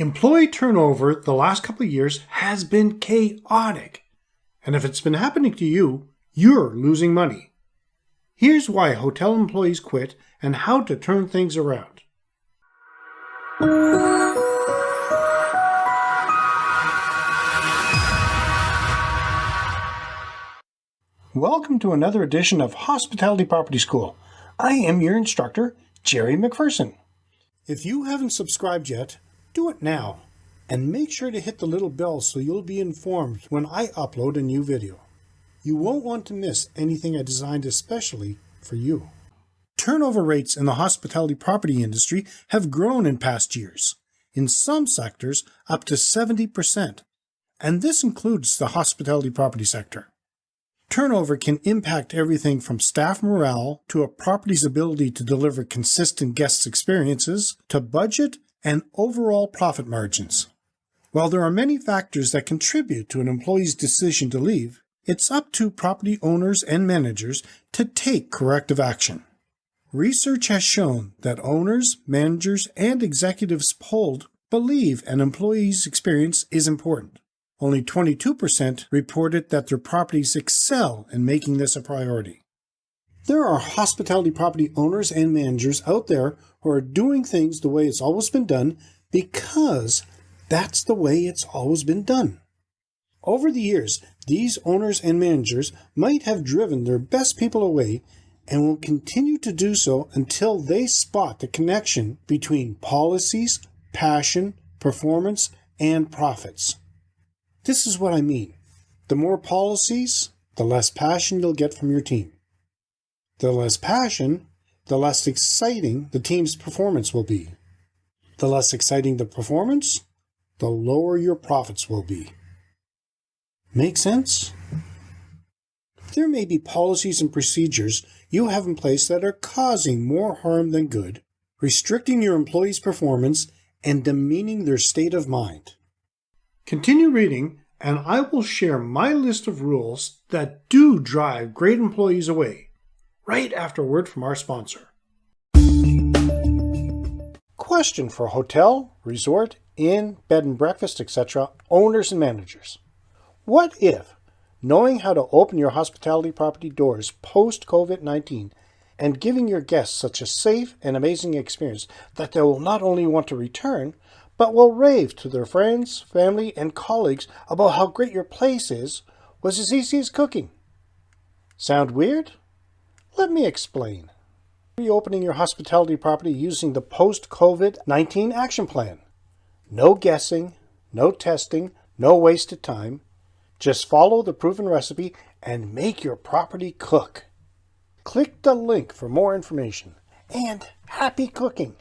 Employee turnover the last couple of years has been chaotic. And if it's been happening to you, you're losing money. Here's why hotel employees quit and how to turn things around. Welcome to another edition of Hospitality Property School. I am your instructor, Jerry McPherson. If you haven't subscribed yet, do it now. And make sure to hit the little bell so you'll be informed when I upload a new video. You won't want to miss anything I designed especially for you. Turnover rates in the hospitality property industry have grown in past years, in some sectors up to 70%, and this includes the hospitality property sector. Turnover can impact everything from staff morale to a property's ability to deliver consistent guest experiences to budget and overall profit margins. While there are many factors that contribute to an employee's decision to leave, it's up to property owners and managers to take corrective action. Research has shown that owners, managers, and executives polled believe an employee's experience is important. Only 22% reported that their properties excel in making this a priority. There are hospitality property owners and managers out there who are doing things the way it's always been done because that's the way it's always been done. Over the years, these owners and managers might have driven their best people away and will continue to do so until they spot the connection between policies, passion, performance, and profits. This is what I mean. The more policies, the less passion you'll get from your team. The less passion, the less exciting the team's performance will be. The less exciting the performance, the lower your profits will be. Make sense? There may be policies and procedures you have in place that are causing more harm than good, restricting your employees' performance, and demeaning their state of mind. Continue reading, and I will share my list of rules that do drive great employees away, right after a word from our sponsor. Question for hotel, resort, inn, bed and breakfast, etc. owners and managers. What if, knowing how to open your hospitality property doors post-COVID-19 and giving your guests such a safe and amazing experience that they will not only want to return, but will rave to their friends, family, and colleagues about how great your place is, was as easy as cooking? Sound weird? Let me explain. Reopening your hospitality property using the post-COVID-19 action plan. No guessing, no testing, no wasted time. Just follow the proven recipe and make your property cook. Click the link for more information. And happy cooking!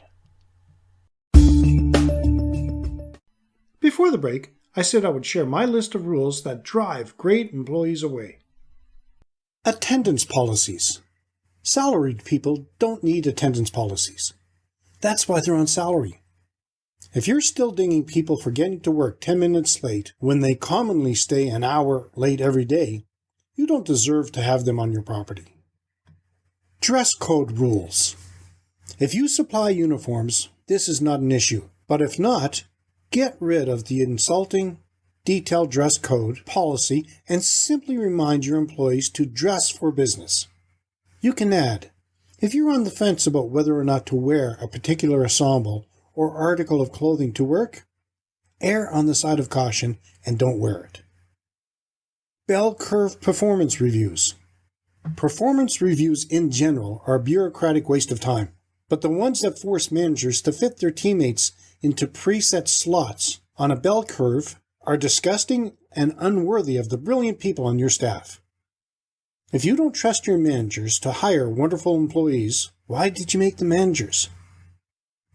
Before the break, I said I would share my list of rules that drive great employees away. Attendance policies. Salaried people don't need attendance policies. That's why they're on salary. If you're still dinging people for getting to work 10 minutes late when they commonly stay an hour late every day, you don't deserve to have them on your property. Dress code rules. If you supply uniforms, this is not an issue. But if not, get rid of the insulting, detailed dress code policy and simply remind your employees to dress for business. You can add, if you're on the fence about whether or not to wear a particular ensemble or article of clothing to work, err on the side of caution and don't wear it. Bell curve performance reviews. Performance reviews in general are a bureaucratic waste of time, but the ones that force managers to fit their teammates into preset slots on a bell curve are disgusting and unworthy of the brilliant people on your staff. If you don't trust your managers to hire wonderful employees, why did you make them managers?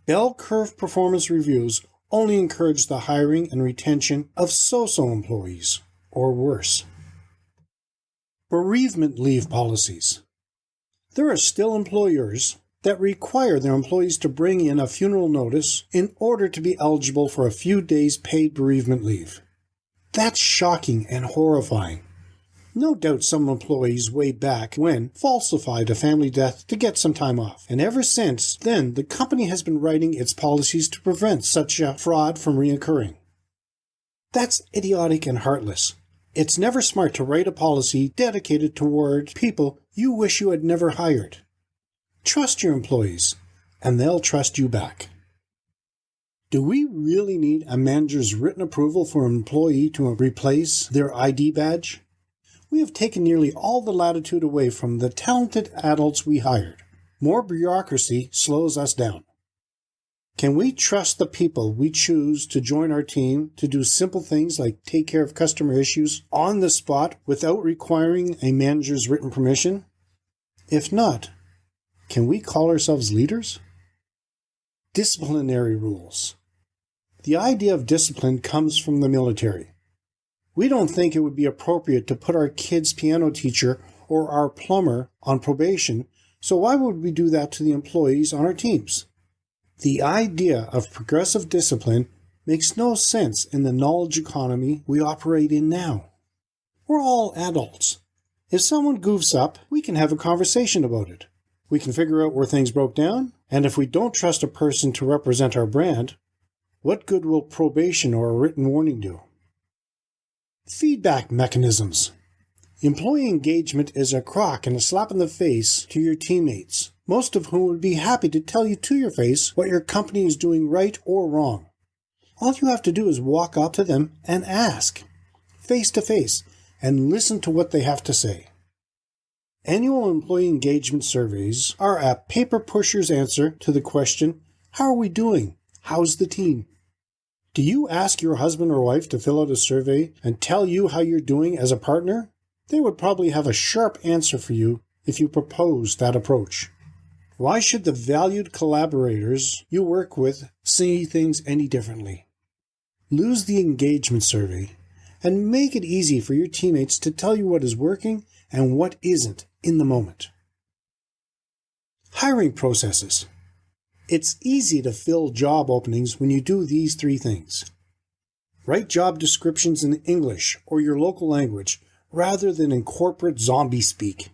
Bell curve performance reviews only encourage the hiring and retention of so-so employees, or worse. Bereavement leave policies. There are still employers that require their employees to bring in a funeral notice in order to be eligible for a few days paid bereavement leave. That's shocking and horrifying. No doubt some employees way back when falsified a family death to get some time off, and ever since then the company has been writing its policies to prevent such a fraud from reoccurring. That's idiotic and heartless. It's never smart to write a policy dedicated toward people you wish you had never hired. Trust your employees, and they'll trust you back. Do we really need a manager's written approval for an employee to replace their ID badge? We have taken nearly all the latitude away from the talented adults we hired. More bureaucracy slows us down. Can we trust the people we choose to join our team to do simple things like take care of customer issues on the spot without requiring a manager's written permission? If not, can we call ourselves leaders? Disciplinary rules. The idea of discipline comes from the military. We don't think it would be appropriate to put our kid's piano teacher or our plumber on probation, so why would we do that to the employees on our teams? The idea of progressive discipline makes no sense in the knowledge economy we operate in now. We're all adults. If someone goofs up, we can have a conversation about it. We can figure out where things broke down, and if we don't trust a person to represent our brand, what good will probation or a written warning do? Feedback mechanisms. Employee engagement is a crock and a slap in the face to your teammates, most of whom would be happy to tell you to your face what your company is doing right or wrong. All you have to do is walk up to them and ask, face to face, and listen to what they have to say. Annual employee engagement surveys are a paper pusher's answer to the question, how are we doing? How's the team? Do you ask your husband or wife to fill out a survey and tell you how you're doing as a partner? They would probably have a sharp answer for you if you proposed that approach. Why should the valued collaborators you work with see things any differently? Lose the engagement survey and make it easy for your teammates to tell you what is working and what isn't in the moment. Hiring processes. It's easy to fill job openings when you do these three things. Write job descriptions in English or your local language rather than in corporate zombie speak.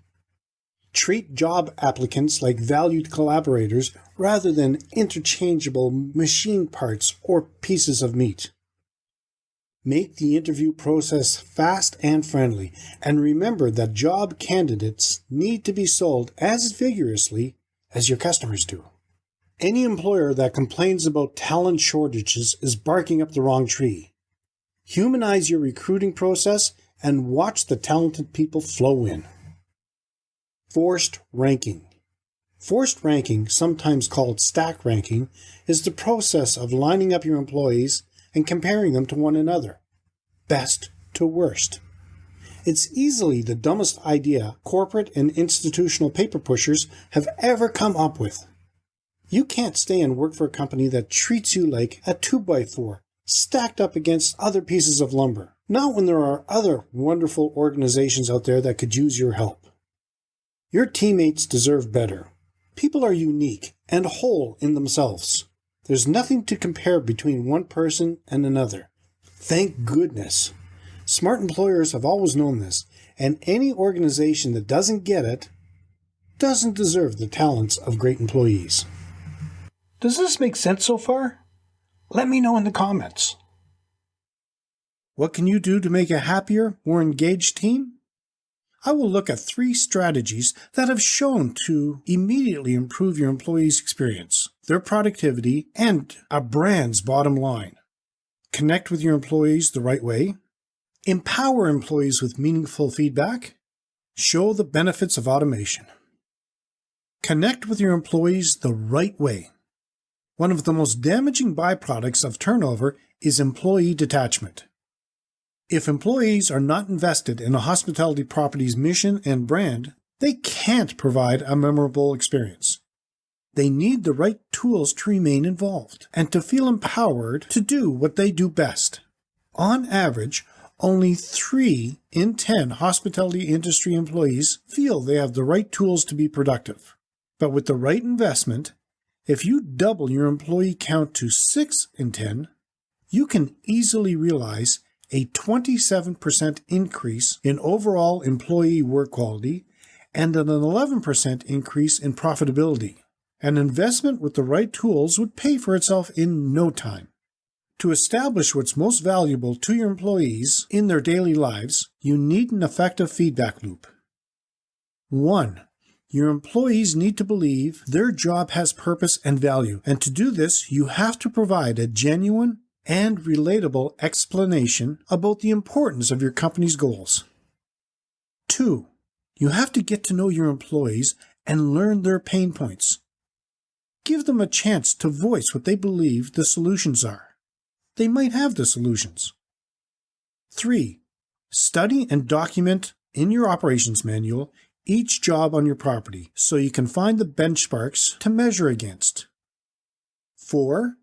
Treat job applicants like valued collaborators rather than interchangeable machine parts or pieces of meat. Make the interview process fast and friendly, and remember that job candidates need to be sold as vigorously as your customers do. Any employer that complains about talent shortages is barking up the wrong tree. Humanize your recruiting process and watch the talented people flow in. Forced ranking. Forced ranking, sometimes called stack ranking, is the process of lining up your employees and comparing them to one another, best to worst. It's easily the dumbest idea corporate and institutional paper pushers have ever come up with. You can't stay and work for a company that treats you like a 2x4 stacked up against other pieces of lumber, not when there are other wonderful organizations out there that could use your help. Your teammates deserve better. People are unique and whole in themselves. There's nothing to compare between one person and another. Thank goodness. Smart employers have always known this, and any organization that doesn't get it doesn't deserve the talents of great employees. Does this make sense so far? Let me know in the comments. What can you do to make a happier, more engaged team? I will look at 3 strategies that have shown to immediately improve your employees' experience, their productivity, and a brand's bottom line. Connect with your employees the right way. Empower employees with meaningful feedback. Show the benefits of automation. Connect with your employees the right way. One of the most damaging byproducts of turnover is employee detachment. If employees are not invested in a hospitality property's mission and brand, they can't provide a memorable experience. They need the right tools to remain involved and to feel empowered to do what they do best. On average, only 3 in 10 hospitality industry employees feel they have the right tools to be productive. But with the right investment, if you double your employee count to 6 in 10, you can easily realize a 27% increase in overall employee work quality and an 11% increase in profitability. An investment with the right tools would pay for itself in no time. To establish what's most valuable to your employees in their daily lives, you need an effective feedback loop. 1. Your employees need to believe their job has purpose and value, and to do this, you have to provide a genuine and relatable explanation about the importance of your company's goals. 2. You have to get to know your employees and learn their pain points. Give them a chance to voice what they believe the solutions are. They might have the solutions. 3. Study and document in your operations manual each job on your property so you can find the benchmarks to measure against. 4.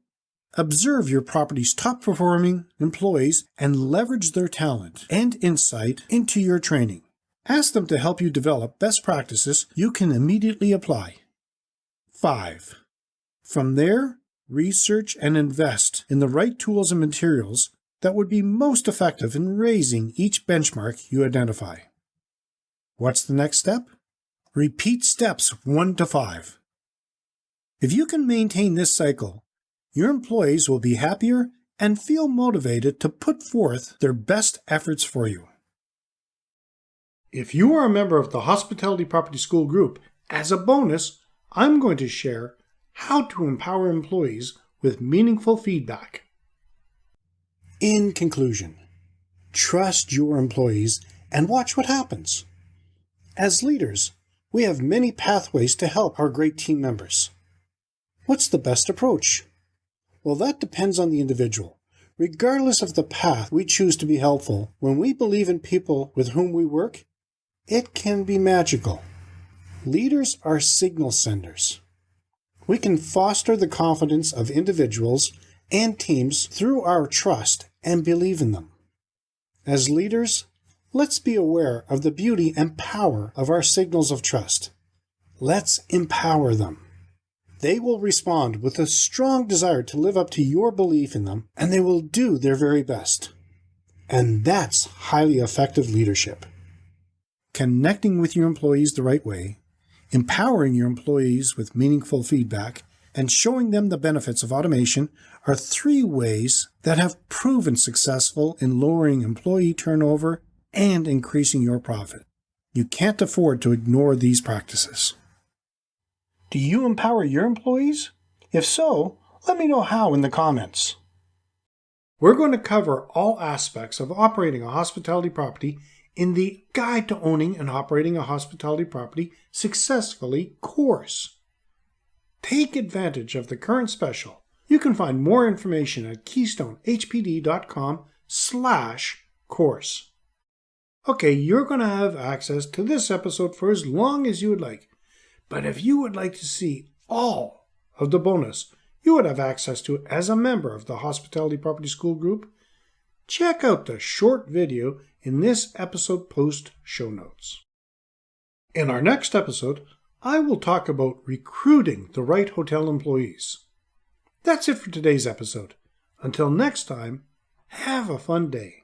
Observe your property's top-performing employees and leverage their talent and insight into your training. Ask them to help you develop best practices you can immediately apply. 5. From there, research and invest in the right tools and materials that would be most effective in raising each benchmark you identify. What's the next step? Repeat steps 1 to 5. If you can maintain this cycle, your employees will be happier and feel motivated to put forth their best efforts for you. If you are a member of the Hospitality Property School group, as a bonus, I'm going to share how to empower employees with meaningful feedback. In conclusion, trust your employees and watch what happens. As leaders, we have many pathways to help our great team members. What's the best approach? Well, that depends on the individual. Regardless of the path we choose to be helpful, when we believe in people with whom we work, it can be magical. Leaders are signal senders. We can foster the confidence of individuals and teams through our trust and believe in them. As leaders, let's be aware of the beauty and power of our signals of trust. Let's empower them. They will respond with a strong desire to live up to your belief in them, and they will do their very best. And that's highly effective leadership. Connecting with your employees the right way, empowering your employees with meaningful feedback, and showing them the benefits of automation are 3 ways that have proven successful in lowering employee turnover and increasing your profit. You can't afford to ignore these practices. Do you empower your employees? If so, let me know how in the comments. We're going to cover all aspects of operating a hospitality property in the Guide to Owning and Operating a Hospitality Property Successfully course. Take advantage of the current special. You can find more information at keystonehpd.com/course. Okay, you're going to have access to this episode for as long as you would like. But if you would like to see all of the bonus you would have access to as a member of the Hospitality Property School group, check out the short video in this episode post show notes. In our next episode, I will talk about recruiting the right hotel employees. That's it for today's episode. Until next time, have a fun day.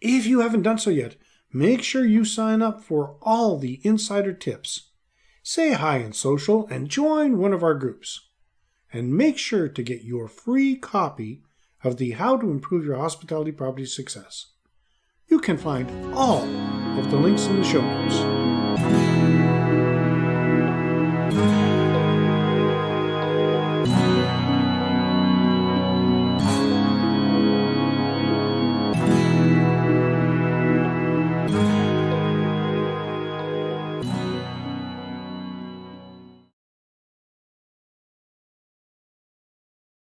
If you haven't done so yet, make sure you sign up for all the insider tips. Say hi in social and join one of our groups. And make sure to get your free copy of the How to Improve Your Hospitality Property Success. You can find all of the links in the show notes.